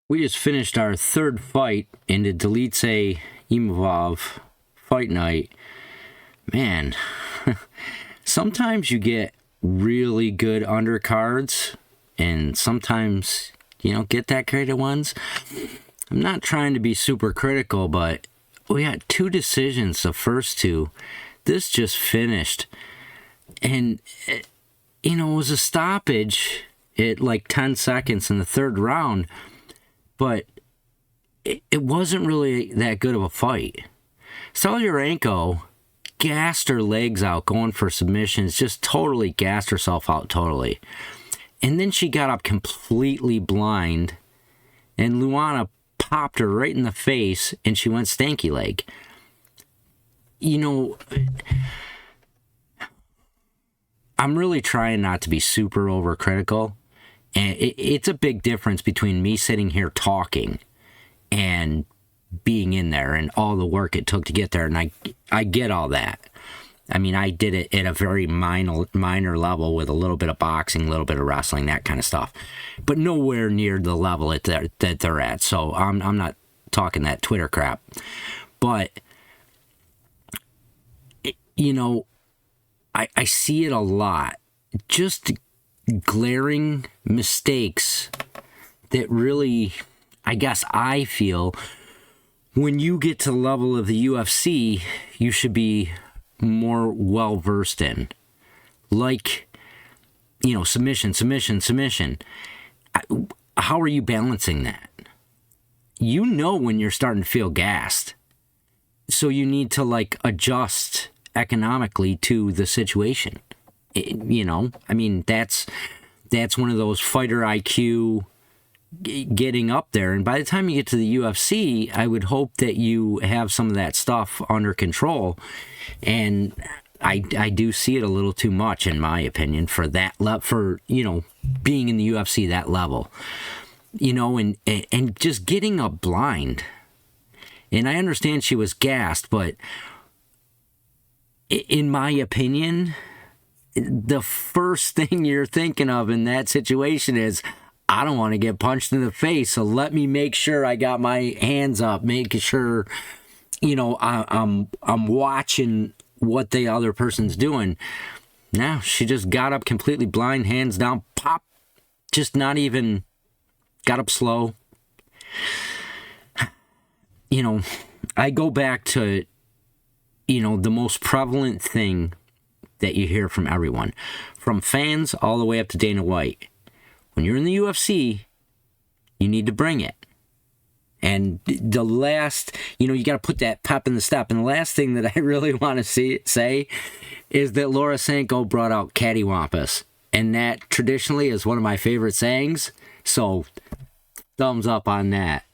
We just finished our third fight in the Dolidze Imavov fight night. Man, sometimes you get really good undercards, and sometimes you don't get that great at ones. I'm not trying to be super critical, but we had two decisions, the first two. This just finished. And, it was a stoppage at like 10 seconds in the third round, but it wasn't really that good of a fight. Stoliarenko gassed her legs out going for submissions, just totally gassed herself out totally. And then she got up completely blind, and Luana popped her right in the face, and she went stanky leg. I'm really trying not to be super overcritical. And it's a big difference between me sitting here talking and being in there and all the work it took to get there. And I get all that. I mean, I did it at a very minor level with a little bit of boxing, a little bit of wrestling, that kind of stuff. But nowhere near the level that they're at. So I'm not talking that Twitter crap. But, I see it a lot. Just glaring mistakes that really, I guess I feel, when you get to the level of the UFC, you should be more well-versed in. Like, submission. How are you balancing that? When you're starting to feel gassed. So you need to, adjust economically to the situation. That's one of those fighter IQ getting up there. And by the time you get to the UFC, I would hope that you have some of that stuff under control. And I do see it a little too much, in my opinion, for that being in the UFC, that level, and just getting up blind. And I understand she was gassed, but in my opinion, the first thing you're thinking of in that situation is, I don't want to get punched in the face, so let me make sure I got my hands up, making sure, I'm watching what the other person's doing. Now, she just got up completely blind, hands down, pop, just not even, got up slow. I go back to, the most prevalent thing that you hear from everyone, from fans all the way up to Dana White. When you're in the UFC, you need to bring it. And the last, you got to put that pep in the step. And the last thing that I really want to say is that Laura Sanko brought out cattywampus. And that traditionally is one of my favorite sayings. So thumbs up on that.